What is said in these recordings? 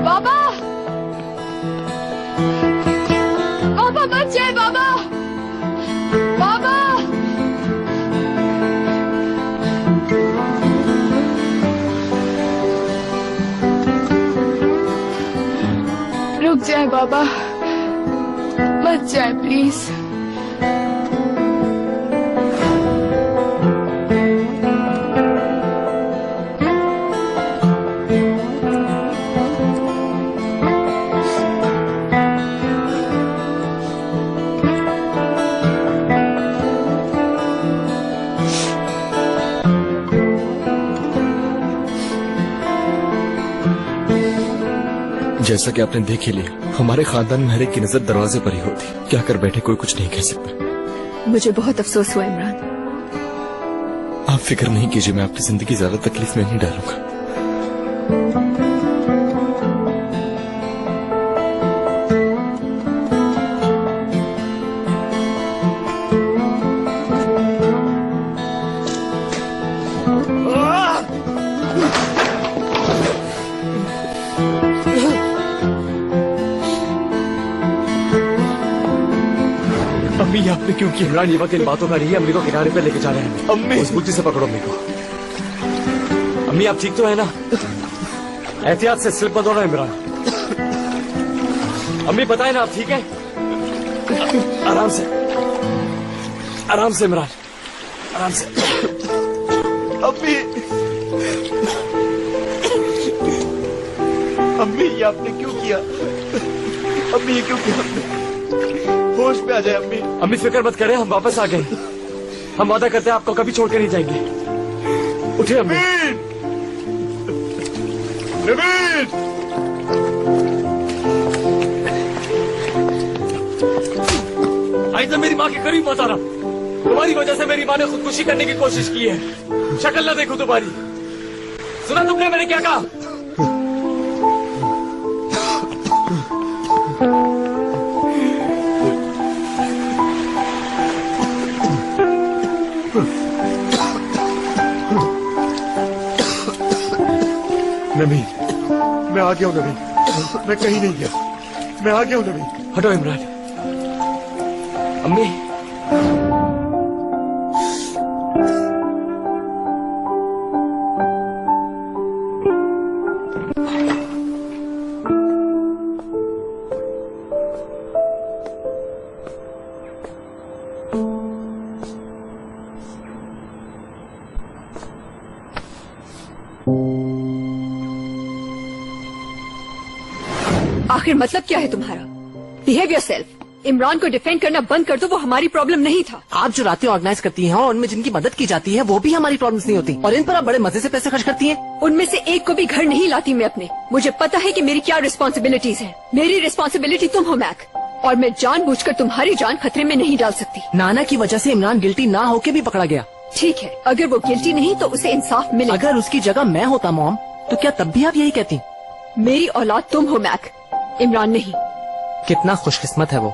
बाबा, बाबा बच जाए बाबा, बाबा। रुक जाए बाबा, बच जाए प्लीज। जैसा कि आपने देख ही लिया, हमारे खानदान में हर एक की नजर दरवाजे पर ही होती। क्या कर बैठे कोई कुछ नहीं कह सकता। मुझे बहुत अफसोस हुआ इमरान। आप फिक्र नहीं कीजिए, मैं आपकी जिंदगी ज्यादा तकलीफ में नहीं डालूंगा। अम्मी आपने क्यों की? इमरान ये वक्त इन बातों का नहीं है। अम्मी को किनारे पे लेके जा रहे हैं। अम्मी मजबूती से पकड़ो अम्मी को। अम्मी आप ठीक तो है ना? एहतियात से स्लिप मत होना इमरान। अम्मी बताए ना आप ठीक है? आराम से, आराम से इमरान, आराम से। अम्मी, अम्मी ये आपने क्यों किया? अम्मी ये क्यों किया आपने? होश में आ जाए अम्मी। अम्मी फिक्र मत करें, हम वापस आ गए। हम वादा करते हैं आपको कभी छोड़कर नहीं जाएंगे। उठिए अम्मी। नवीन! आइज़ा मेरी माँ के करीब मत आना। तुम्हारी वजह से मेरी माँ ने खुदकुशी करने की कोशिश की है। शक्ल ना देखो तुम्हारी। सुना तुमने मैंने क्या कहा? नवीन, मैं आ गया हूँ नवीन। मैं कहीं नहीं गया, मैं आ गया हूँ नवीन। हटो इमरान। अम्मी आखिर मतलब क्या है तुम्हारा? Behave yourself. इमरान को डिफेंड करना बंद कर दो, वो हमारी प्रॉब्लम नहीं था। आप जो रातें ऑर्गेनाइज करती हैं और उनमें जिनकी मदद की जाती है वो भी हमारी प्रॉब्लम्स नहीं होती, और इन पर आप बड़े मजे से पैसे खर्च करती हैं। उनमें से एक को भी घर नहीं लाती मैं अपने। मुझे पता है कि मेरी क्या रिस्पॉन्सिबिलिटीज हैं। मेरी रिस्पॉन्सिबिलिटी तुम हो मैक, और मैं जानबूझकर तुम्हारी जान खतरे में नहीं डाल सकती। नाना की वजह से इमरान गिल्टी ना होके भी पकड़ा गया। ठीक है, अगर वो गिल्टी नहीं तो उसे इंसाफ मिलेगा। अगर उसकी जगह मैं होता मॉम, तो क्या तब भी आप यही कहती? मेरी औलाद तुम हो मैक, इमरान नहीं। कितना खुशकिस्मत है वो।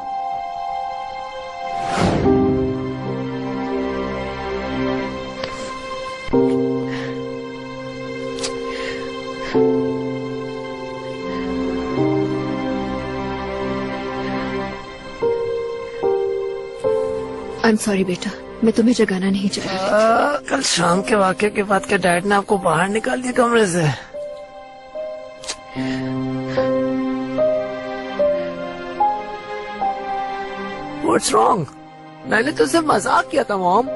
आई एम सॉरी बेटा, मैं तुम्हें जगाना नहीं चाह रही। कल शाम के वाक़े के बाद क्या डैड ने आपको बाहर निकाल दिया कमरे से? What's wrong? मैंने तो सिर्फ मजाक किया था मॉम।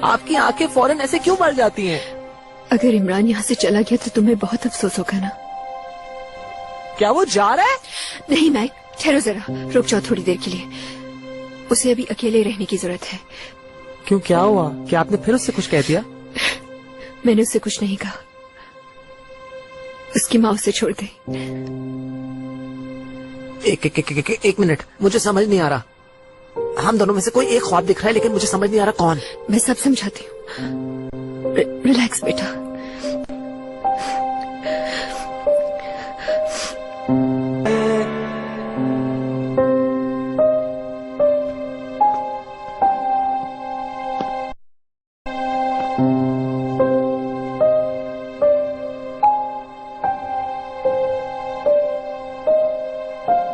आपकी आंखें फौरन ऐसे क्यों भर जाती हैं? अगर इमरान यहाँ से चला गया तो तुम्हें बहुत अफसोस होगा ना। क्या वो जा रहा है? नहीं मैक, ठहरो जरा, रुक जाओ थोड़ी देर के लिए। उसे अभी अकेले रहने की जरूरत है। क्यों, क्या हुआ? क्या आपने फिर उससे कुछ कह दिया? मैंने उससे कुछ नहीं कहा। उसकी माँ उसे छोड़ गई। एक मिनट, मुझे समझ नहीं आ रहा। हम दोनों में से कोई एक ख्वाब दिख रहा है, लेकिन मुझे समझ नहीं आ रहा कौन। मैं सब समझाती हूँ। रिलैक्स बेटा।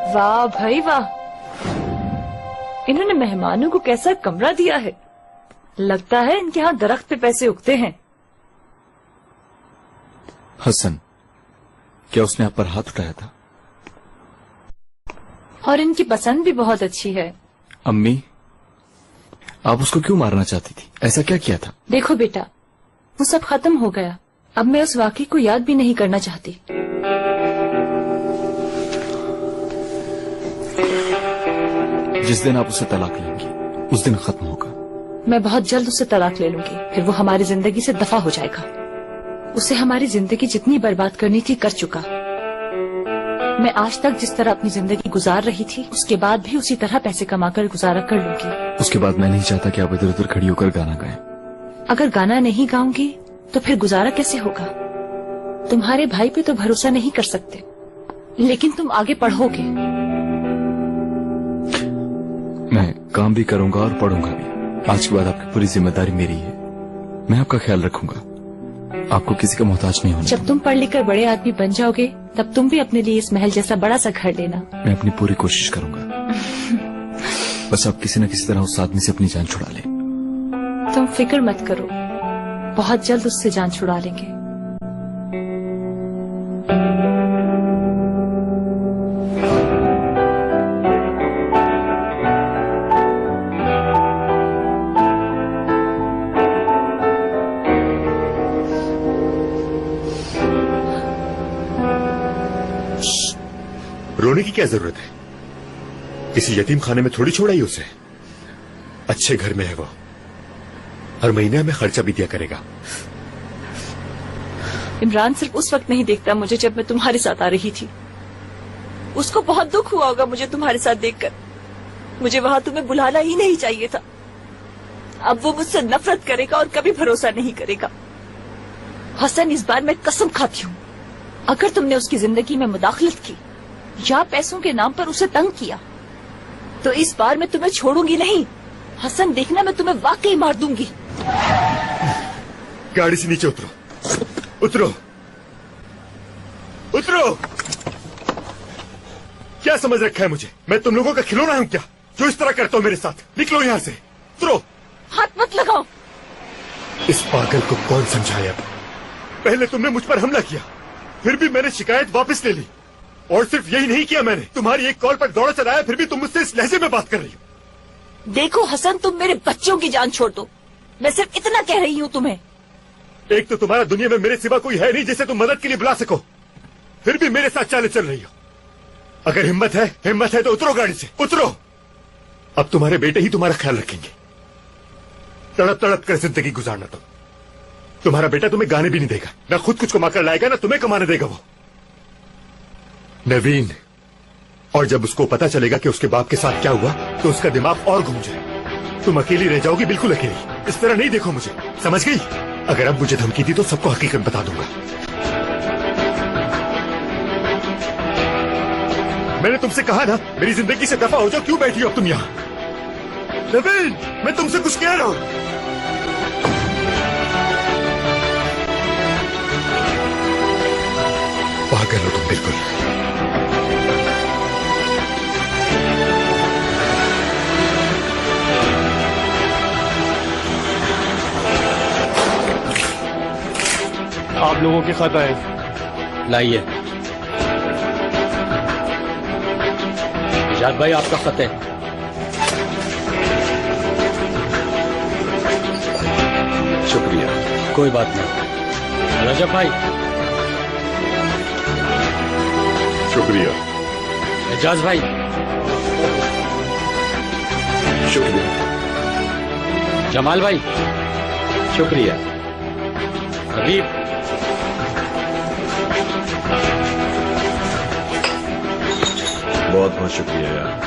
वाह भाई वाह, इन्होंने मेहमानों को कैसा कमरा दिया है। लगता है इनके यहाँ दरख्त पे पैसे उगते हैं। हसन, क्या उसने आप पर हाथ उठाया था? और इनकी पसंद भी बहुत अच्छी है। अम्मी, आप उसको क्यों मारना चाहती थी? ऐसा क्या किया था? देखो बेटा, वो सब खत्म हो गया। अब मैं उस वाकये को याद भी नहीं करना चाहती। जिस दिन आप उसे तलाक लेंगी उस दिन खत्म होगा। मैं बहुत जल्द उससे तलाक ले लूंगी, फिर वो हमारी जिंदगी से दफा हो जाएगा। उसे हमारी जिंदगी जितनी बर्बाद करनी थी कर चुका। मैं आज तक जिस तरह अपनी जिंदगी गुजार रही थी, उसके बाद भी उसी तरह पैसे कमाकर गुजारा कर लूंगी। उसके बाद मैं नहीं चाहता कि आप इधर उधर खड़ी होकर गाना गाएं। अगर गाना नहीं गाऊंगी तो फिर गुजारा कैसे होगा? तुम्हारे भाई पे तो भरोसा नहीं कर सकते, लेकिन तुम आगे पढ़ोगे। मैं काम भी करूंगा और पढ़ूंगा भी। आज के बाद आपकी पूरी जिम्मेदारी मेरी है। मैं आपका ख्याल रखूंगा। आपको किसी का मोहताज नहीं होना। जब तुम पढ़ लिख कर बड़े आदमी बन जाओगे, तब तुम भी अपने लिए इस महल जैसा बड़ा सा घर लेना। मैं अपनी पूरी कोशिश करूंगा। बस आप किसी न किसी तरह उस आदमी से अपनी जान छुड़ा लें। तुम फिक्र मत करो, बहुत जल्द उससे जान छुड़ा लेंगे। रोने की क्या जरूरत है? किसी यतीम खाने में थोड़ी छोड़ा ही उसे। अच्छे घर में है वो, हर महीने हमें खर्चा भी दिया करेगा। इमरान सिर्फ उस वक्त नहीं देखता मुझे जब मैं तुम्हारे साथ आ रही थी। उसको बहुत दुख हुआ होगा मुझे तुम्हारे साथ देखकर। मुझे वहां तुम्हें बुलाना ही नहीं चाहिए था। अब वो मुझसे नफरत करेगा और कभी भरोसा नहीं करेगा। हसन, इस बार मैं कसम खाती हूँ, अगर तुमने उसकी जिंदगी में मुदाखलत की या पैसों के नाम पर उसे तंग किया, तो इस बार मैं तुम्हें छोड़ूंगी नहीं। हसन, देखना मैं तुम्हें वाकई मार दूंगी। गाड़ी से नीचे उतरो, उतरो, उतरो। क्या समझ रखा है मुझे? मैं तुम लोगों का खिलौना हूं क्या, जो इस तरह करता हूं मेरे साथ? निकलो यहां से, उतरो। हाथ मत लगाओ। इस पागल को कौन समझाया? पहले तुमने मुझ पर हमला किया, फिर भी मैंने शिकायत वापस ले ली। और सिर्फ यही नहीं किया मैंने, तुम्हारी एक कॉल पर दौड़ा चलाया, फिर भी तुम मुझसे इस लहजे में बात कर रही हो। देखो हसन, तुम मेरे बच्चों की जान छोड़ दो। मैं सिर्फ इतना कह रही हूँ तुम्हें। एक तो तुम्हारा दुनिया में मेरे सिवा कोई है नहीं जिसे तुम मदद के लिए बुला सको, फिर भी मेरे साथ चाले चल रही हो। अगर हिम्मत है तो उतरो गाड़ी से, उतरो। अब तुम्हारे बेटे ही तुम्हारा ख्याल रखेंगे। तड़प तड़प कर जिंदगी गुजारना तुम्हारा बेटा तुम्हें गाने भी नहीं देगा, ना खुद कुछ कमा कर लाएगा, ना तुम्हें कमाने देगा वो नवीन। और जब उसको पता चलेगा कि उसके बाप के साथ क्या हुआ, तो उसका दिमाग और घूम जाए। तुम अकेली रह जाओगी, बिल्कुल अकेली। इस तरह नहीं देखो मुझे, समझ गई? अगर अब मुझे धमकी दी तो सबको हकीकत बता दूंगा। मैंने तुमसे कहा ना, मेरी जिंदगी से दफा हो जाओ। क्यों बैठी हो अब तुम यहाँ? नवीन, मैं तुमसे कुछ कह रहा हूं। पागल हो तुम बिल्कुल। आप लोगों के खत आए। लाइए। इजाद भाई, आपका खत है। शुक्रिया। कोई बात नहीं। रजब भाई। शुक्रिया। एजाज भाई। शुक्रिया। जमाल भाई। शुक्रिया। हबीब। बहुत बहुत शुक्रिया यार।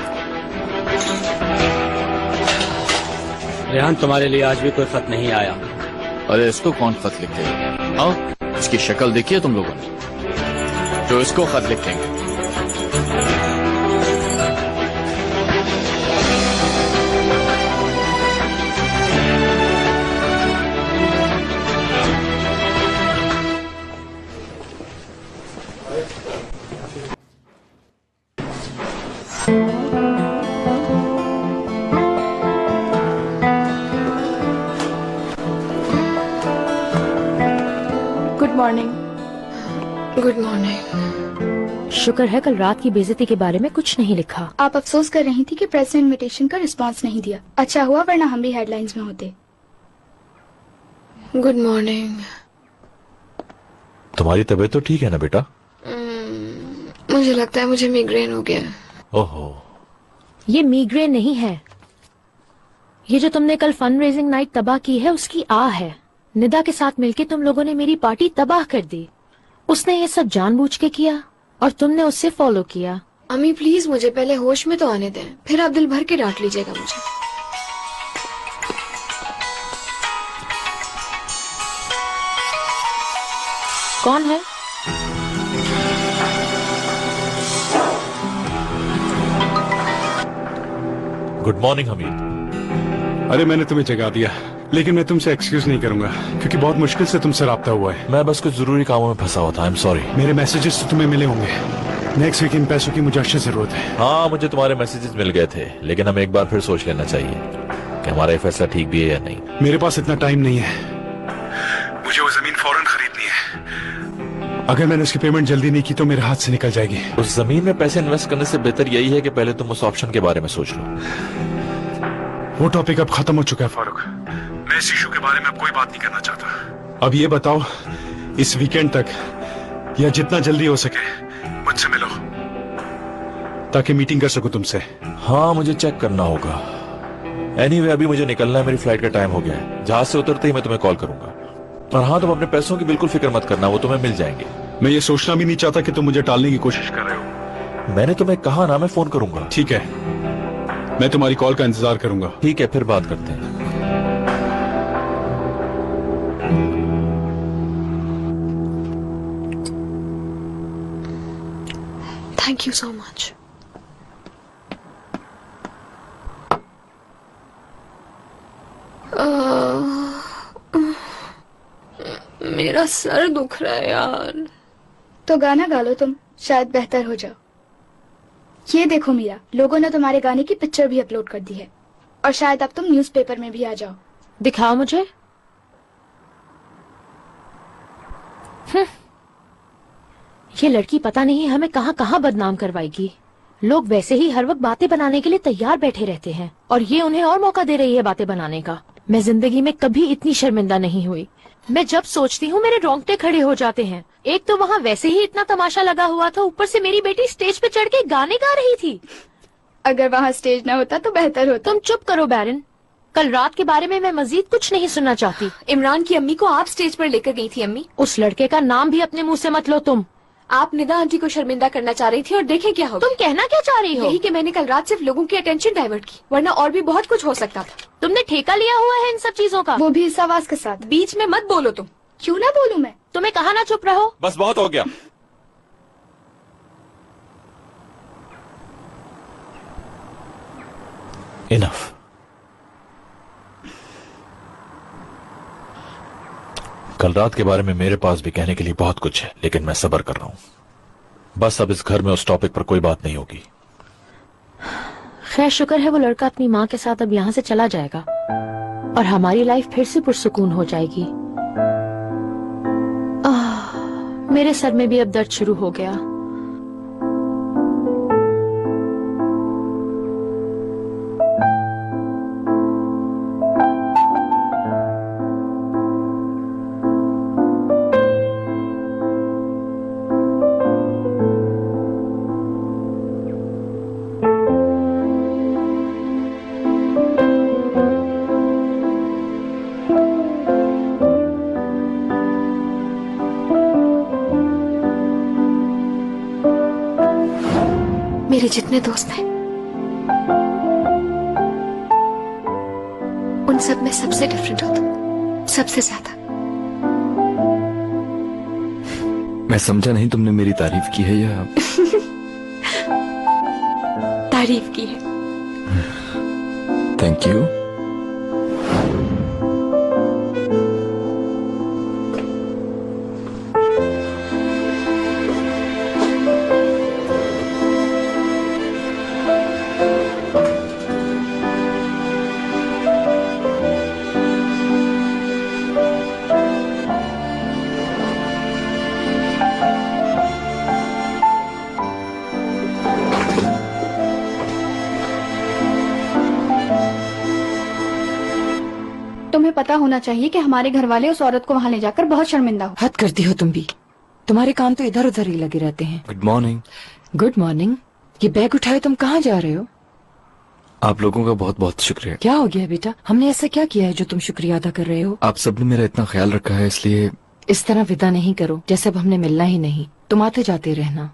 रेहान, तुम्हारे लिए आज भी कोई खत नहीं आया। अरे इसको कौन खत लिखेगा? आओ, इसकी शक्ल देखी है तुम लोगों ने, जो इसको खत लिखेंगे। Good morning. Good morning. शुक्र है कल रात की बेइज्जती के बारे में कुछ नहीं लिखा। आप अफसोस कर रही थी कि प्रेस ने इनविटेशन का रिस्पांस नहीं दिया। अच्छा हुआ, वरना हम भी हेडलाइंस में होते। Good morning. तुम्हारी तबीयत तो ठीक है ना बेटा? मुझे लगता है मुझे मिग्रेन हो गया। ओहो। ये मिग्रेन नहीं है, ये जो तुमने कल फंड रेजिंग नाइट तबाह की है उसकी आह है। निदा के साथ मिलके तुम लोगों ने मेरी पार्टी तबाह कर दी। उसने ये सब जानबूझ के किया और तुमने उससे फॉलो किया। अम्मी प्लीज मुझे पहले होश में तो आने दें, फिर आप दिल भर के डांट लीजिएगा मुझे। कौन है? Good morning Hamid. अरे मैंने तुम्हें जगा दिया, लेकिन मैं तुमसे एक्सक्यूज नहीं करूंगा क्योंकि बहुत मुश्किल से तुमसे राब्ता हुआ है। मैं बस कुछ जरूरी कामों में फंसा हुआ था। I am sorry. मेरे मैसेजेस तो तुम्हें मिले होंगे। नेक्स्ट वीक इन पैसों की मुझे अच्छी जरूरत है। हाँ, मुझे तुम्हारे मैसेजेस मिल गए थे, लेकिन हमें एक बार फिर सोच लेना चाहिए कि हमारा ये फैसला ठीक भी है या नहीं। मेरे पास इतना टाइम नहीं है, मुझे वो जमीन फौरन खरीदनी है। अगर मैंने उसकी पेमेंट जल्दी नहीं की तो मेरे हाथ से निकल जाएगी। उस जमीन में पैसे इन्वेस्ट करने से बेहतर यही है कि पहले तुम उस ऑप्शन के बारे में सोच लो। वो टॉपिक अब खत्म हो चुका है फारूक। मैं इस इशू के बारे में अब कोई बात नहीं करना चाहता। अब ये बताओ, इस वीकेंड तक या जितना जल्दी हो सके मुझसे मिलो ताकि मीटिंग कर सकूं तुमसे। हाँ, मुझे चेक करना होगा। एनीवे, अभी मुझे निकलना है, मेरी फ्लाइट का टाइम हो गया है। जहाज से उतरते ही मैं तुम्हें कॉल करूंगा। और हाँ, तुम अपने पैसों की बिल्कुल फिक्र मत करना, वो तुम्हें मिल जाएंगे। मैं ये सोचना भी नहीं चाहता कि तुम मुझे टालने की कोशिश कर रहे हो। मैंने तुम्हें कहा ना, मैं फोन करूंगा। ठीक है, मैं तुम्हारी कॉल का इंतजार करूंगा। ठीक है, फिर बात करते हैं। Thank you so much. मेरा सर दुख रहा है यार। तो गाना गा लो तुम, शायद बेहतर हो जाओ। ये देखो मीरा, लोगों ने तुम्हारे गाने की पिक्चर भी अपलोड कर दी है और शायद अब तुम न्यूज़पेपर में भी आ जाओ। दिखाओ मुझे। ये लड़की पता नहीं हमें कहाँ कहाँ बदनाम करवाएगी। लोग वैसे ही हर वक्त बातें बनाने के लिए तैयार बैठे रहते हैं और ये उन्हें और मौका दे रही है बातें बनाने का। मैं जिंदगी में कभी इतनी शर्मिंदा नहीं हुई। मैं जब सोचती हूँ मेरे रोंगटे खड़े हो जाते हैं। एक तो वहाँ वैसे ही इतना तमाशा लगा हुआ था, ऊपर से मेरी बेटी स्टेज पे चढ़ के गाने गा रही थी। अगर वहाँ स्टेज न होता तो बेहतर होता। तुम चुप करो बैरन, कल रात के बारे में मैं मजीद कुछ नहीं सुनना चाहती। इमरान की अम्मी को आप स्टेज पर लेकर गई थी अम्मी। उस लड़के का नाम भी अपने मुंह से मत लो तुम। आप निदा आंटी को शर्मिंदा करना चाह रही थी और देखें क्या हो। तुम कहना क्या चाह रही हो? यही कि मैंने कल रात सिर्फ लोगों की अटेंशन डाइवर्ट की, वरना और भी बहुत कुछ हो सकता था। तुमने ठेका लिया हुआ है इन सब चीजों का। वो भी इस आवाज के साथ। बीच में मत बोलो तुम। क्यों ना बोलूं मैं? तुम्हें कहा ना चुप रहो। बस बहुत हो गया। इनफ। कल रात के बारे में मेरे पास भी कहने के लिए बहुत कुछ है, लेकिन मैं सब्र कर रहा हूं। बस अब इस घर में उस टॉपिक पर कोई बात नहीं होगी। खैर शुक्र है वो लड़का अपनी माँ के साथ अब यहाँ से चला जाएगा और हमारी लाइफ फिर से पुरसुकून हो जाएगी। मेरे सर में भी अब दर्द शुरू हो गया। मेरे जितने दोस्त हैं उन सब में सबसे डिफरेंट हो तुम, सबसे ज्यादा। मैं समझा नहीं, तुमने मेरी तारीफ की है या तारीफ की है। Thank you. तुम्हें पता होना चाहिए कि हमारे घर वाले उस औरत को वहाँ ले जाकर बहुत शर्मिंदा हो। हद करती हो तुम भी। तुम्हारे कान तो इधर उधर ही लगे रहते हैं। Good morning. Good morning. ये बैग उठाए तुम कहाँ जा रहे हो? आप लोगों का बहुत बहुत शुक्रिया। क्या हो गया बेटा? हमने ऐसा क्या किया है जो तुम शुक्रिया अदा कर रहे हो? आप सबने मेरा इतना ख्याल रखा है, इसलिए। इस तरह विदा नहीं करो जैसे अब हमने मिलना ही नहीं। तुम आते जाते रहना।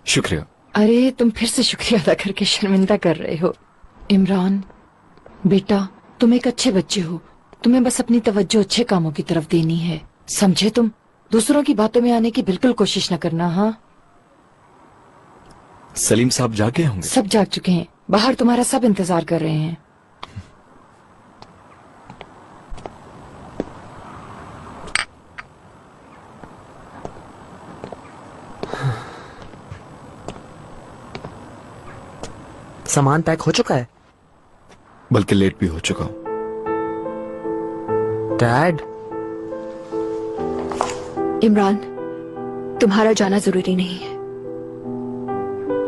शुक्रिया। अरे तुम फिर से शुक्रिया अदा करके शर्मिंदा कर रहे हो। इमरान बेटा, तुम एक अच्छे बच्चे हो। तुम्हें बस अपनी तवज्जो अच्छे कामों की तरफ देनी है, समझे? तुम दूसरों की बातों में आने की बिल्कुल कोशिश न करना। हाँ, सलीम साहब जागे होंगे? सब जाग चुके हैं, बाहर तुम्हारा सब इंतजार कर रहे हैं। सामान पैक हो चुका है? बल्कि लेट भी हो चुका हूं। डैड। इमरान, तुम्हारा जाना जरूरी नहीं है।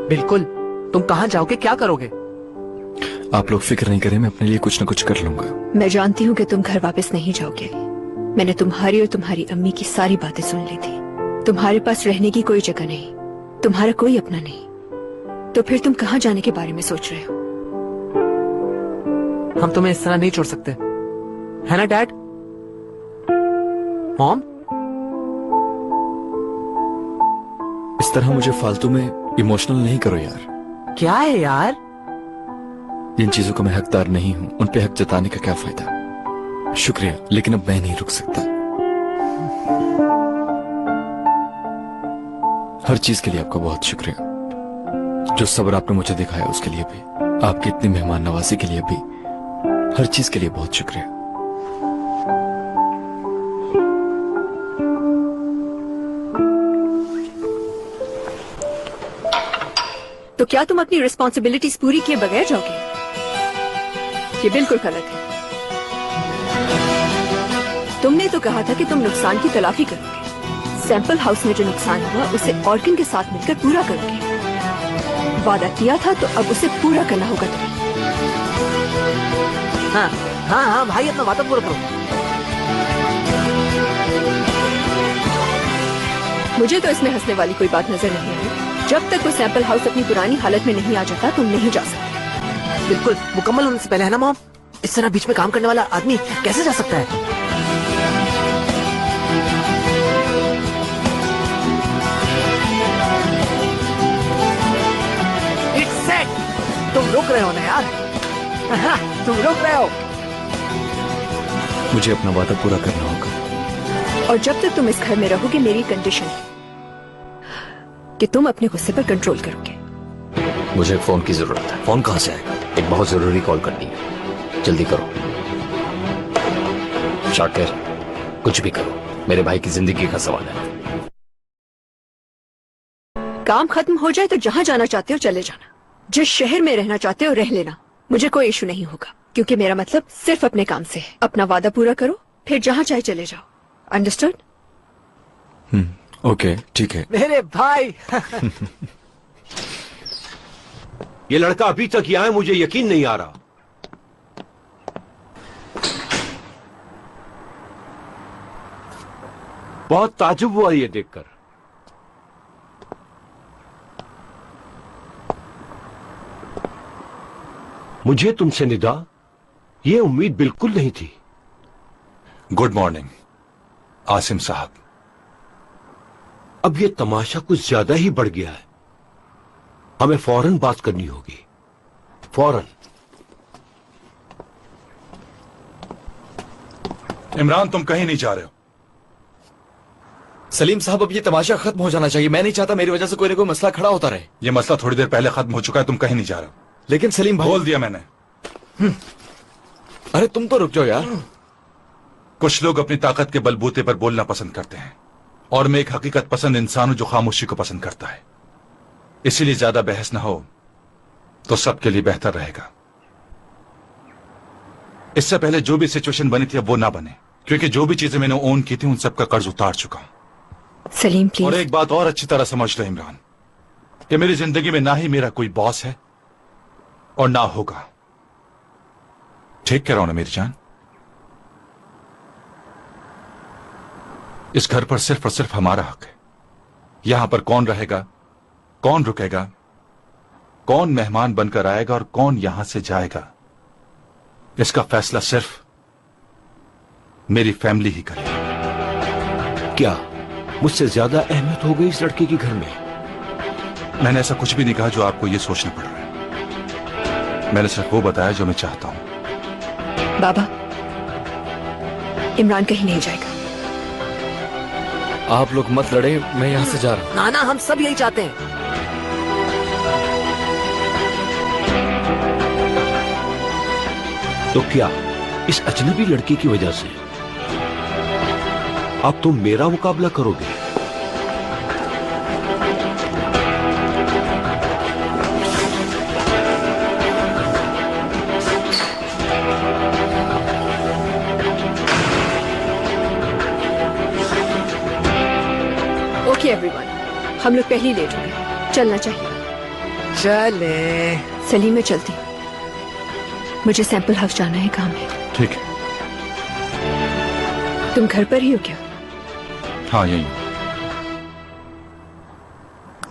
बिल्कुल। तुम कहाँ जाओगे, क्या करोगे? आप लोग फिक्र नहीं करें, मैं अपने लिए कुछ न कुछ कर लूंगा। मैं जानती हूँ कि तुम घर वापस नहीं जाओगे। मैंने तुम्हारी और तुम्हारी अम्मी की सारी बातें सुन ली थी। तुम्हारे पास रहने की कोई जगह नहीं, तुम्हारा कोई अपना नहीं, तो फिर तुम कहाँ जाने के बारे में सोच रहे हो? हम तुम्हें इस तरह नहीं छोड़ सकते, है ना डैड? मॉम, इस तरह मुझे फालतू में इमोशनल नहीं करो यार। क्या है यार? जिन चीजों का मैं हकदार नहीं हूं उन पे हक जताने का क्या फायदा? शुक्रिया, लेकिन अब मैं नहीं रुक सकता। हर चीज के लिए आपका बहुत शुक्रिया। जो सब्र आपने मुझे दिखाया उसके लिए भी, आपकी इतनी मेहमान नवाजी के लिए भी, हर चीज के लिए बहुत शुक्रिया। तो क्या तुम अपनी रिस्पॉन्सिबिलिटीज पूरी किए बगैर जाओगे? ये बिल्कुल गलत है। तुमने तो कहा था कि तुम नुकसान की तलाफी करोगे। सैंपल हाउस में जो नुकसान हुआ उसे ऑर्किन के साथ मिलकर पूरा करोगे। वादा किया था तो अब उसे पूरा करना होगा तुम्हें। हाँ हाँ हाँ भाई, अपना वादा पूरा करो। मुझे तो इसमें हंसने वाली कोई बात नजर नहीं आई। जब तक वो सैंपल हाउस अपनी पुरानी हालत में नहीं आ जाता तुम नहीं जा सकते। बिल्कुल मुकम्मल होने से पहले, है ना मॉम? इस तरह बीच में काम करने वाला आदमी कैसे जा सकता है? It's set! तुम रुक रहे हो ना यार? तुम रुक रहे हो। मुझे अपना वादा पूरा करना होगा। और जब तक तुम इस घर में रहोगे मेरी कंडीशन है कि तुम अपने गुस्से पर कंट्रोल करोगे। मुझे एक फोन की जरूरत है। फोन कहाँ से आएगा? एक बहुत जरूरी कॉल करनी है, जल्दी करो। शाकिर, कुछ भी करो, मेरे भाई की जिंदगी का सवाल है। काम खत्म हो जाए तो जहाँ जाना चाहते हो चले जाना, जिस शहर में रहना चाहते हो रह लेना, मुझे कोई इशू नहीं होगा, क्योंकि मेरा मतलब सिर्फ अपने काम से है। अपना वादा पूरा करो, फिर जहाँ चाहे चले जाओ। अंडरस्टूड? ओके, ठीक है। मेरे भाई। ये लड़का अभी तक यहाँ है, मुझे यकीन नहीं आ रहा। बहुत ताजुब हुआ ये देखकर। मुझे तुमसे निदा ये उम्मीद बिल्कुल नहीं थी। गुड मॉर्निंग आसिम साहब। अब ये तमाशा कुछ ज्यादा ही बढ़ गया है। हमें फौरन बात करनी होगी, फौरन। इमरान, तुम कहीं नहीं जा रहे हो। सलीम साहब, अब ये तमाशा खत्म हो जाना चाहिए। मैं नहीं चाहता मेरी वजह से कोई ना कोई मसला खड़ा होता रहे। ये मसला थोड़ी देर पहले खत्म हो चुका है, तुम कहीं नहीं जा रहे हो। लेकिन सलीम भाई, बोल दिया मैंने। अरे तुम तो रुक जाओ यार। कुछ लोग अपनी ताकत के बलबूते पर बोलना पसंद करते हैं, और मैं एक हकीकत पसंद इंसान हूं जो खामोशी को पसंद करता है। इसीलिए ज्यादा बहस ना हो तो सबके लिए बेहतर रहेगा। इससे पहले जो भी सिचुएशन बनी थी अब वो ना बने, क्योंकि जो भी चीजें मैंने ओन की थी उन सबका कर्ज उतार चुका हूं। सलीम प्लीज। और एक बात और अच्छी तरह समझ लो इमरान, कि मेरी जिंदगी में ना ही मेरा कोई बॉस है और ना होगा। ठीक कह रहा हूं ना मेरी जान? इस घर पर सिर्फ और सिर्फ हमारा हक है। यहां पर कौन रहेगा, कौन रुकेगा, कौन मेहमान बनकर आएगा और कौन यहां से जाएगा, इसका फैसला सिर्फ मेरी फैमिली ही करेगी। क्या मुझसे ज्यादा अहमियत हो गई इस लड़के की घर में? मैंने ऐसा कुछ भी नहीं कहा जो आपको यह सोचना पड़ रहा है। मैंने सिर्फ वो बताया जो मैं चाहता हूं। बाबा, इमरान कहीं नहीं जाएगा। आप लोग मत लड़े, मैं यहाँ से जा रहा हूँ। नाना, हम सब यही चाहते हैं। तो क्या इस अजनबी लड़की की वजह से अब तुम मेरा मुकाबला करोगे? ओके एवरीवन, हम लोग पहले ही लेट हो गए, चलना चाहिए। चले। सलीम, मैं चलती हूँ, मुझे सैंपल हाउस जाना है, काम है। ठीक है। तुम घर पर ही हो क्या? हाँ, यही।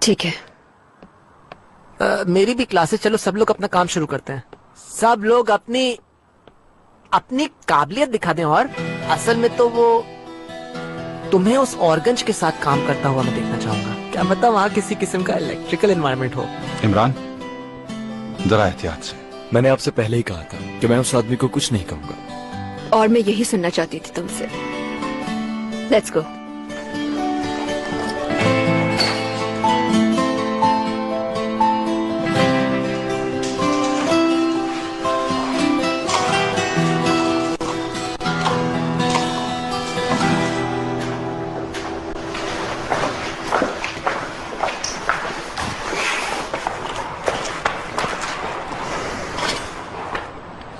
ठीक है। मेरी भी क्लासेस, चलो सब लोग अपना काम शुरू करते हैं। सब लोग अपनी अपनी काबिलियत दिखा दें। और असल में तो वो तुम्हें उस ऑर्गन्स के साथ काम करता हुआ मैं देखना चाहूंगा। क्या पता वहाँ किसी किस्म का इलेक्ट्रिकल एनवायरनमेंट हो। इमरान, जरा एहतियात से। मैंने आपसे पहले ही कहा था कि मैं उस आदमी को कुछ नहीं कहूंगा। और मैं यही सुनना चाहती थी तुमसे। Let's go.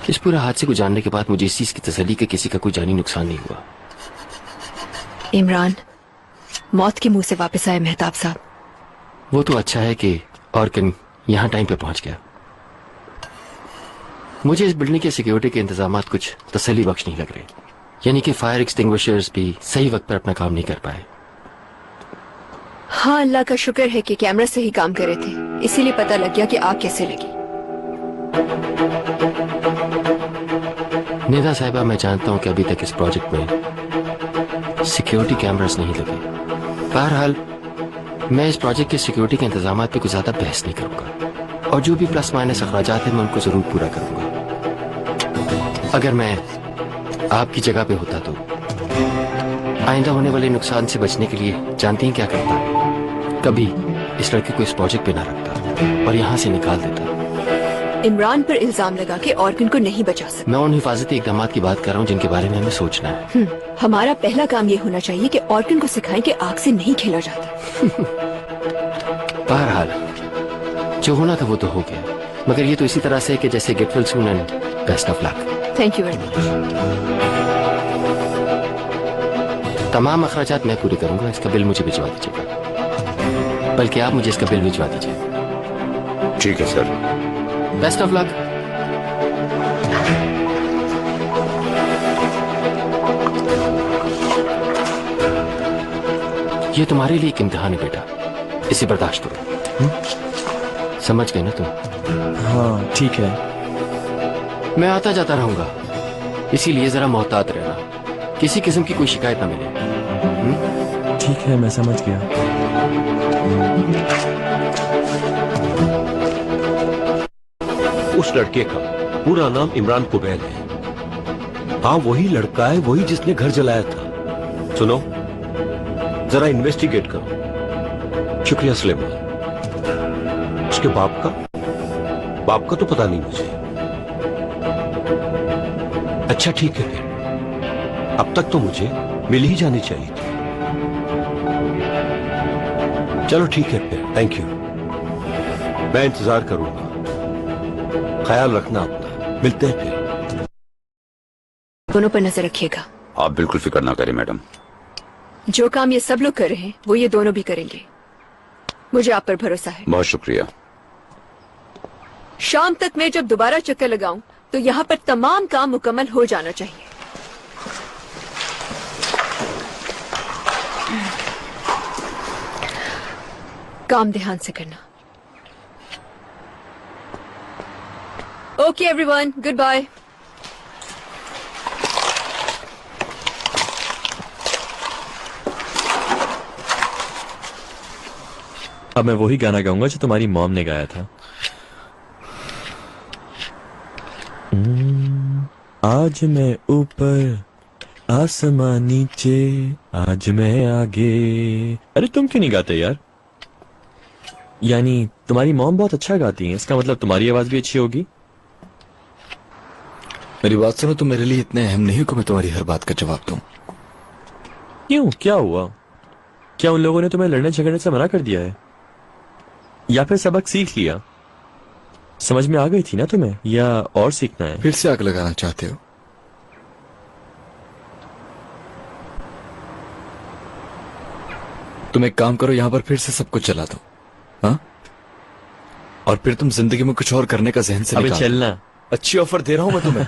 इस पूरे हादसे को जानने के बाद मुझे इस चीज की तसल्ली कि किसी का कोई जानी नुकसान नहीं हुआ। इमरान, मौत के मुंह से वापस आए मेहताब साहब। वो तो अच्छा है कि ऑर्गन यहाँ टाइम पे पहुंच गया। मुझे इस बिल्डिंग के सिक्योरिटी के इंतजाम कुछ तसल्ली बख्श नहीं लग रहे, यानी कि फायर एक्सटिंग्विशर्स भी सही वक्त पर अपना काम नहीं कर पाए। हाँ, अल्लाह का शुक्र है कि कैमरा से ही काम कर रहे थे, इसीलिए पता लग गया कि आग कैसे लगी। निदा साहिबा, मैं जानता हूं कि अभी तक इस प्रोजेक्ट में सिक्योरिटी कैमरास नहीं लगे। बहरहाल मैं इस प्रोजेक्ट के सिक्योरिटी के इंतजाम पे कुछ ज्यादा बहस नहीं करूंगा, और जो भी प्लस माइनस अखराजात हैं मैं उनको जरूर पूरा करूंगा। अगर मैं आपकी जगह पे होता तो आइंदा होने वाले नुकसान से बचने के लिए जानती हैं क्या करता? कभी इस लड़के को इस प्रोजेक्ट पे ना रखता और यहाँ से निकाल देता। इमरान पर इल्जाम लगा के ऑर्गन को नहीं बचा सकता। मैं उन हिफाजती इकदाम की बात कर रहा हूँ जिनके बारे में हमें सोचना है। हमारा पहला काम ये होना चाहिए कि ऑर्गन को सिखाएं कि आग से नहीं खेला जाता। बहरहाल जो होना था वो तो हो गया, मगर ये तो इसी तरह से है कि जैसे get well soon and best of luck. Thank you very much. तमाम अखराजात मैं पूरी करूंगा, इसका बिल मुझे भिजवा दीजिएगा, बल्कि आप मुझे इसका बिल भिजवा दीजिए। ठीक है सर। Best of luck. ये तुम्हारे लिए एक इम्तिहान है बेटा, इसे बर्दाश्त करो। समझ गए ना तुम? हाँ ठीक है। मैं आता जाता रहूंगा, इसीलिए जरा मोहतात रहना, किसी किस्म की कोई शिकायत ना मिले। ठीक है, मैं समझ गया। उस लड़के का पूरा नाम इमरान कुबैल है। हाँ, वही लड़का है, वही जिसने घर जलाया था। सुनो, जरा इन्वेस्टिगेट करो। शुक्रिया सुलेमान। उसके बाप का तो पता नहीं मुझे। अच्छा ठीक है, फिर अब तक तो मुझे मिल ही जानी चाहिए थी। चलो ठीक है फिर, थैंक यू। मैं इंतजार करूंगा। ख्याल रखना अपना, मिलते हैं फिर। दोनों पर नजर रखिएगा। आप बिल्कुल फिक्र ना करें मैडम। जो काम ये सब लोग कर रहे हैं वो ये दोनों भी करेंगे, मुझे आप पर भरोसा है। बहुत शुक्रिया। शाम तक मैं जब दोबारा चक्कर लगाऊं तो यहाँ पर तमाम काम मुकम्मल हो जाना चाहिए। काम ध्यान से करना। Okay everyone, good bye. अब मैं वही गाना गाऊंगा जो तुम्हारी मॉम ने गाया था। आज मैं ऊपर आसमां नीचे, आज मैं आगे। अरे तुम क्यों नहीं गाते यार? यानी तुम्हारी मॉम बहुत अच्छा गाती है, इसका मतलब तुम्हारी आवाज भी अच्छी होगी। मेरी बात सुनो, तुम मेरे लिए इतने अहम नहीं हो कि मैं तुम्हारी हर बात का जवाब दूं। क्यों, क्या हुआ? क्या उन लोगों ने तुम्हें लड़ने झगड़ने से मना कर दिया है, या फिर सबक सीख लिया? समझ में आ गई थी ना तुम्हें, या और सीखना है? फिर से आग लगाना चाहते हो? तुम एक काम करो, यहां पर फिर से सब कुछ चला दो, हाँ? और फिर तुम जिंदगी में कुछ और करने का जहन से अबे निकालो। चलना। अच्छी ऑफर दे रहा हूं मैं तुम्हें।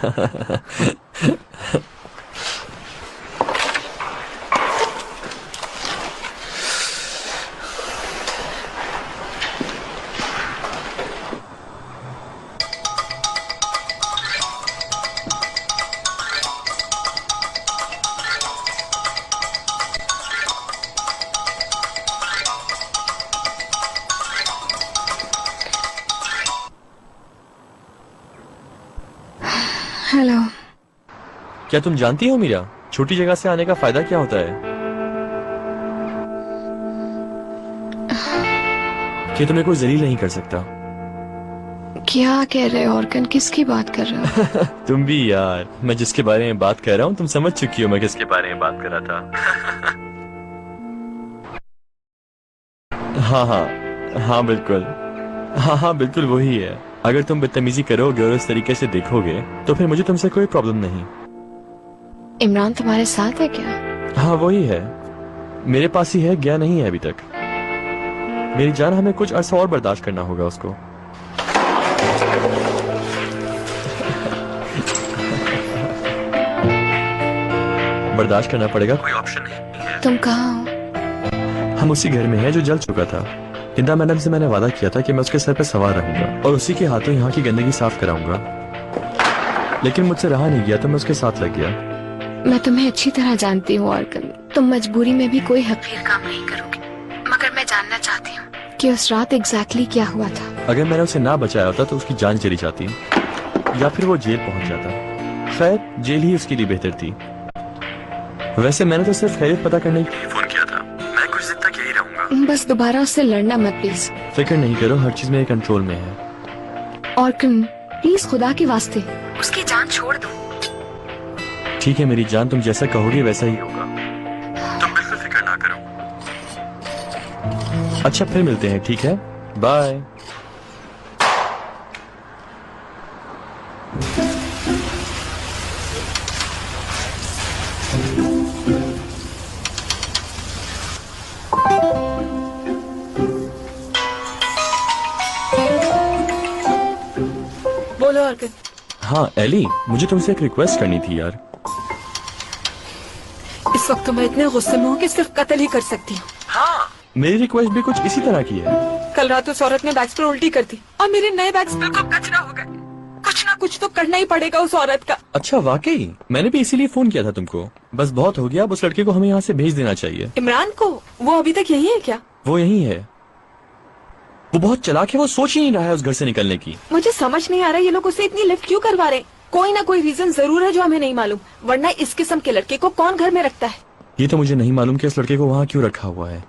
हेलो। क्या तुम जानती हो मीरा, छोटी जगह से आने का फायदा क्या होता है? कि तुम्हें कोई जलील नहीं कर सकता। क्या कह रहे हो ऑर्गन, किसकी बात कर रहे हो? तुम भी यार, मैं जिसके बारे में बात कर रहा हूँ तुम समझ चुकी हो मैं किसके बारे में बात कर रहा था। हाँ हाँ हाँ बिल्कुल, हाँ बिल्कुल वही है। अगर तुम बदतमीजी करोगे और उस तरीके से देखोगे तो फिर मुझे तुमसे कोई प्रॉब्लम नहीं। इमरान तुम्हारे साथ है क्या? हाँ वही है, मेरे पास ही है, गया नहीं है अभी तक। मेरी जान, हमें कुछ अर्सा और बर्दाश्त करना होगा उसको। बर्दाश्त करना पड़ेगा, कोई ऑप्शन नहीं है। तुम कहाँ हो? हम उसी घर में हैं जो जल चुका था। हिंदा मैडम से मैंने वादा किया था कि मैं उसके सर पे सवार रहूंगा और उसी के हाथों यहाँ की गंदगी साफ कराऊंगा, लेकिन मुझसे रहा नहीं गया तो मैं उसके साथ लग गया। मैं तुम्हें अच्छी तरह जानती हूँ ऑर्गन, तुम मजबूरी में भी कोई हकीर काम नहीं करोगे, मगर मैं जानना चाहती हूँ कि उस रात एग्जैक्टली क्या हुआ था। अगर मैंने उसे ना बचाया होता तो उसकी जान चली जाती या फिर वो जेल पहुंच जाता। खैर, जेल ही उसके लिए बेहतर थी। वैसे मैंने तो सिर्फ खैरियत पता करने के लिए फोन किया था। मैं कुछ दिन तक यही रहूंगा। बस दोबारा उससे लड़ना मत प्लीज। फिक्र नहीं करो, हर चीज मेरे कंट्रोल में है। ऑर्गन प्लीज, खुदा के वास्ते उसकी जान छोड़ दो। ठीक है मेरी जान, तुम जैसा कहोगे वैसा ही होगा, तुम बिल्कुल फिक्र ना करो। अच्छा फिर मिलते हैं, ठीक है, बाय। बोलो ऑर्गन। हाँ एली, मुझे तुमसे एक रिक्वेस्ट करनी थी यार। इस वक्त तो मैं इतने गुस्से में हूँ कि सिर्फ कत्ल ही कर सकती हूँ। हाँ, मेरी रिक्वेस्ट भी कुछ इसी तरह की है। कल रात उस औरत ने बैग्स पर उल्टी कर दी और मेरे नए बैग्स बिल्कुल कचरा हो गए। कुछ ना कुछ तो करना ही पड़ेगा उस औरत का। अच्छा वाकई, मैंने भी इसीलिए फोन किया था तुमको। बस बहुत हो गया, अब उस लड़के को हमें यहाँ से भेज देना चाहिए। इमरान को? वो अभी तक यही है क्या? वो यही है, वो बहुत चालाक है, वो सोच ही नहीं रहा है उस घर से निकलने की। मुझे समझ नहीं आ रहा ये लोग उसे इतनी लिफ्ट क्यों करवा रहे हैं। कोई ना कोई रीजन जरूर है जो हमें नहीं मालूम, वरना इस किस्म के लड़के को कौन घर में रखता है। ये तो मुझे नहीं मालूम कि उस लड़के को वहाँ क्यों रखा हुआ है,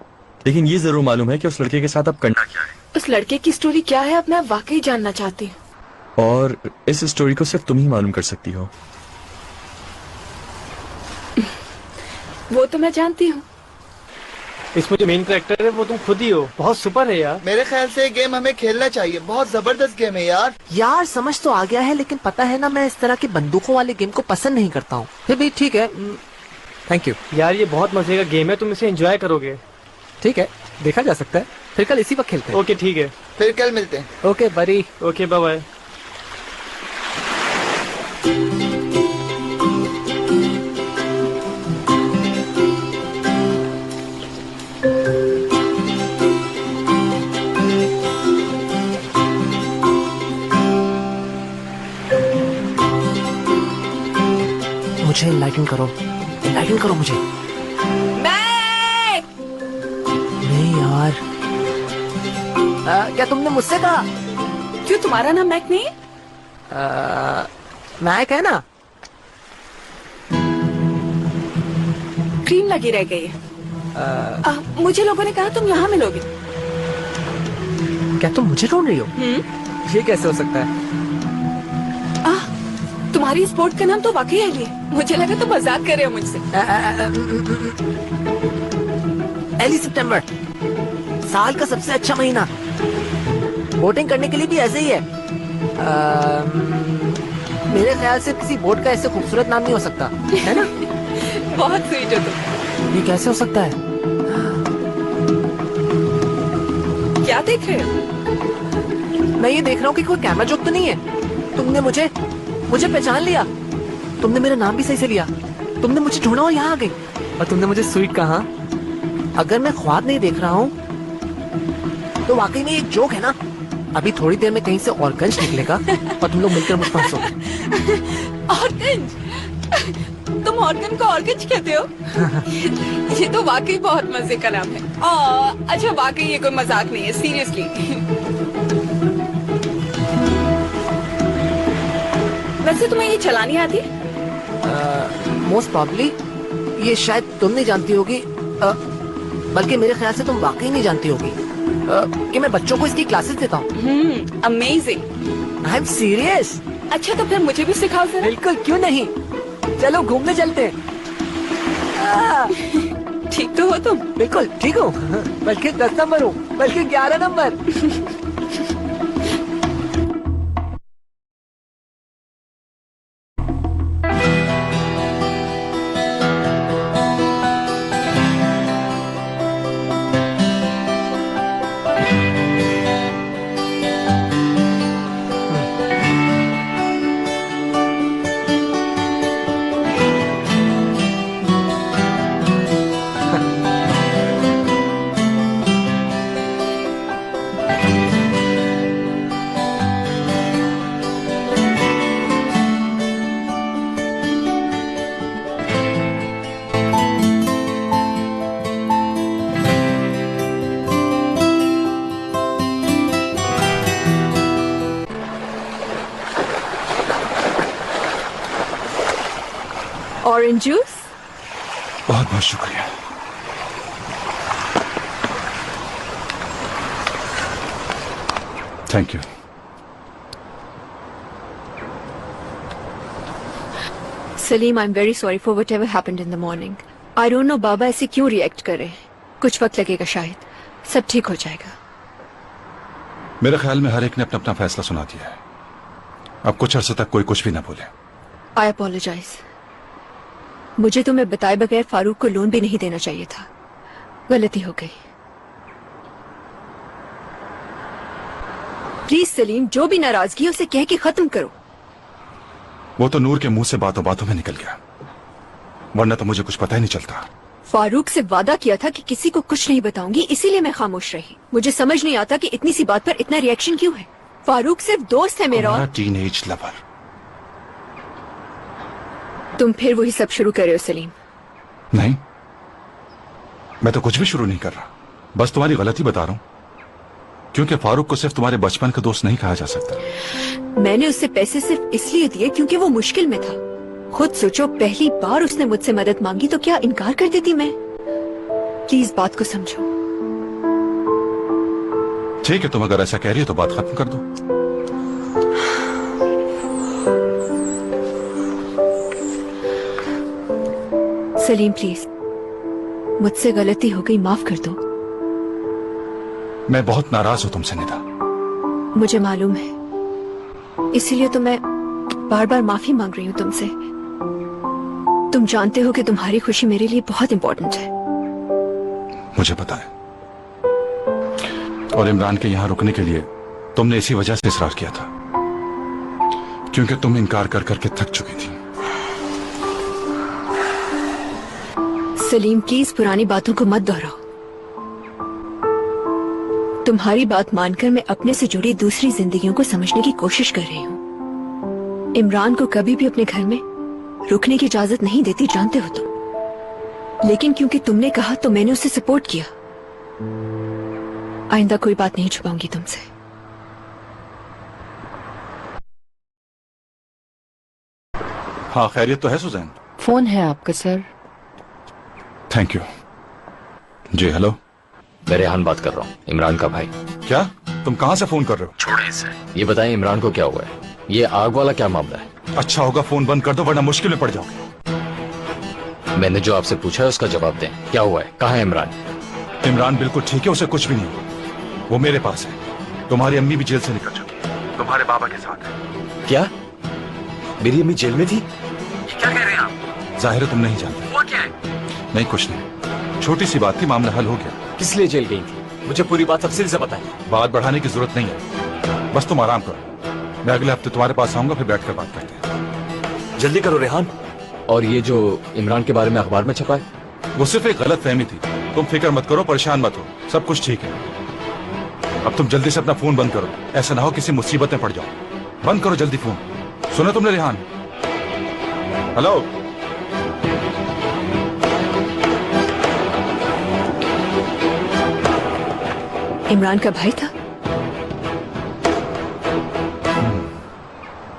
लेकिन ये जरूर मालूम है कि उस लड़के के साथ अब करना क्या है। उस लड़के की स्टोरी क्या है, अब मैं वाकई जानना चाहती हूँ। और इस स्टोरी को सिर्फ तुम ही मालूम कर सकती हो। वो तो मैं जानती हूँ। इसमें जो मेन कैरेक्टर है वो तुम खुद ही हो, बहुत सुपर है यार। मेरे ख्याल से ये गेम हमें खेलना चाहिए, बहुत जबरदस्त गेम है यार। यार समझ तो आ गया है, लेकिन पता है ना मैं इस तरह के बंदूकों वाले गेम को पसंद नहीं करता हूँ। फिर भी ठीक है, थैंक यू। यार ये बहुत मजे का गेम है, तुम इसे एंजॉय करोगे। ठीक है, देखा जा सकता है। फिर कल इसी वक्त खेलते हैं। ओके ठीक है, फिर कल मिलते हैं। ओके बड़ी। Okay bye bye. इनलाइटन करो मुझे। नहीं यार, क्या तुमने मुझसे कहा? क्यों, तुम्हारा नाम मैक नहीं है? मैक है ना। क्रीम लगी रह गई है। मुझे लोगों ने कहा तुम यहाँ मिलोगे। क्या तुम मुझे ढूंढ रही हो? ये कैसे हो सकता है? तुम्हारी स्पोर्ट का नाम तो वाकई एली है। मुझे लगा तुम मजाक कर रहे हो मुझसे। एली सितंबर, साल का सबसे अच्छा महीना। बोटिंग करने के लिए भी ऐसे ही है। मेरे ख्याल से किसी बोट का ऐसे खूबसूरत नाम नहीं हो सकता, है ना? बहुत स्वीट हो तुम। ये कैसे हो सकता है? क्या देख रहे हो? मैं ये देख रहा हूँ कि कोई कैमरा जोक तो नहीं है। तुमने मुझे पहचान लिया। तुमने मेरा नाम भी सही से लिया। तुमने मुझे ढूंढा और यहाँ आ गई। और तुमने मुझे स्वीट कहा। अगर मैं ख्वाब नहीं देख रहा हूँ तो वाकई में एक जोक है ना। अभी थोड़ी देर में कहीं से ऑर्गन्स निकलेगा और तुम लोग मिलकर मुझ पर हंसोगे। ऑर्गन्स? तुम ऑर्गन को ऑर्गन्स कहते हो? ये तो वाकई बहुत मजे का नाम है। अच्छा, वाकई ये कोई मजाक नहीं है, सीरियसली। वैसे तुम्हें ये चलानी आती है? मोस्ट प्रॉब्ली ये शायद तुम नहीं जानती होगी, बल्कि मेरे ख्याल से तुम वाकई नहीं जानती होगी कि मैं बच्चों को इसकी क्लासेस देता हूँ। अमेजिंग। I am serious. अच्छा, तो फिर मुझे भी सिखाओ जरा। बिल्कुल, क्यों नहीं। चलो घूमने चलते हैं। ठीक तो हो तुम? बिल्कुल ठीक हूँ, बल्कि 10 नंबर हूँ, बल्कि 11 नंबर। Orange juice? बहुत बहुत शुक्रिया। Thank you. Salim, I am very sorry for whatever happened in the morning. I don't know बाबा ऐसे क्यों रिएक्ट कर रहे हैं। कुछ वक्त लगेगा, शायद सब ठीक हो जाएगा। मेरे ख्याल में हर एक ने अपना अपना फैसला सुना दिया है। अब कुछ अर्से तक कोई कुछ भी ना बोले। आई अपोलोजाइज। मुझे तुम्हें बताए बगैर फारूक को लोन भी नहीं देना चाहिए था। गलती हो गई। प्लीज सलीम, जो भी नाराजगी है उसे कह के खत्म करो। वो तो नूर के मुंह से बातों बातों में निकल गया, वरना तो मुझे कुछ पता ही नहीं चलता। फारूक से वादा किया था कि किसी को कुछ नहीं बताऊंगी, इसीलिए मैं खामोश रही। मुझे समझ नहीं आता कि इतनी सी बात पर इतना रिएक्शन क्यों है। फारूक सिर्फ दोस्त है मेरा। Teenage lover. तुम फिर वही सब शुरू कर रहे हो सलीम। नहीं, मैं तो कुछ भी शुरू नहीं कर रहा, बस तुम्हारी गलती बता रहा हूं। क्योंकि फारूक को सिर्फ तुम्हारे बचपन का दोस्त नहीं कहा जा सकता। मैंने उससे पैसे सिर्फ इसलिए दिए क्योंकि वो मुश्किल में था। खुद सोचो, पहली बार उसने मुझसे मदद मांगी तो क्या इनकार कर देती मैं? प्लीज बात को समझो। ठीक है, तुम अगर ऐसा कह रही हो तो बात खत्म कर दो। सलीम प्लीज, मुझसे गलती हो गई, माफ कर दो। मैं बहुत नाराज हूं तुमसे निदा। मुझे मालूम है, इसीलिए तो मैं बार बार माफी मांग रही हूँ तुमसे। तुम जानते हो कि तुम्हारी खुशी मेरे लिए बहुत इंपॉर्टेंट है। मुझे पता है, और इमरान के यहां रुकने के लिए तुमने इसी वजह से इसरार किया था, क्योंकि तुम इनकार कर करके थक चुकी थी। सलीम प्लीज पुरानी बातों को मत दोहराओ। तुम्हारी बात मानकर मैं अपने से जुड़ी दूसरी जिंदगियों को समझने की कोशिश कर रही हूँ। इमरान को कभी भी अपने घर में रुकने की इजाजत नहीं देती, जानते हो तुम। लेकिन क्योंकि तुमने कहा तो मैंने उसे सपोर्ट किया। आइंदा कोई बात नहीं छुपाऊंगी तुमसे। हाँ, खैरियत तो है सुजैन? फोन है आपका सर। Thank you. जी हेलो, मैं रेहान बात कर रहा हूँ, इमरान का भाई। क्या तुम कहाँ से फोन कर रहे हो? छोड़े इसे। ये बताएं इमरान को क्या हुआ है? ये आग वाला क्या मामला है? अच्छा होगा फोन बंद कर दो वरना मुश्किल में पड़ जाओगे। मैंने जो आपसे पूछा है उसका जवाब दें। क्या हुआ है? कहाँ है इमरान? इमरान बिल्कुल ठीक है, उसे कुछ भी नहीं हुआ। वो मेरे पास है। तुम्हारी अम्मी भी जेल से निकल चुकी है, तुम्हारे बाबा के साथ है। क्या? मेरी अम्मी जेल में थी? ये क्या कह रहे हैं आप? जाहिर है तुम नहीं जानते। वो क्या है? नहीं कुछ नहीं, छोटी सी बात थी, मामला हल हो गया। किस लिए जेल गई थी? मुझे पूरी बात तफसील से बताएं। बात बढ़ाने की जरूरत नहीं है, बस तुम आराम करो। मैं अगले हफ्ते तुम्हारे पास आऊंगा, फिर बैठकर बात करते हैं। जल्दी करो रेहान। और ये जो इमरान के बारे में अखबार में छपा है, वो सिर्फ एक गलत फहमी थी। तुम फिक्र मत करो, परेशान मत हो, सब कुछ ठीक है। अब तुम जल्दी से अपना फोन बंद करो, ऐसा ना हो किसी मुसीबत में पड़ जाओ। बंद करो जल्दी फोन। सुना तुमने रेहान? हेलो? इमरान का भाई था?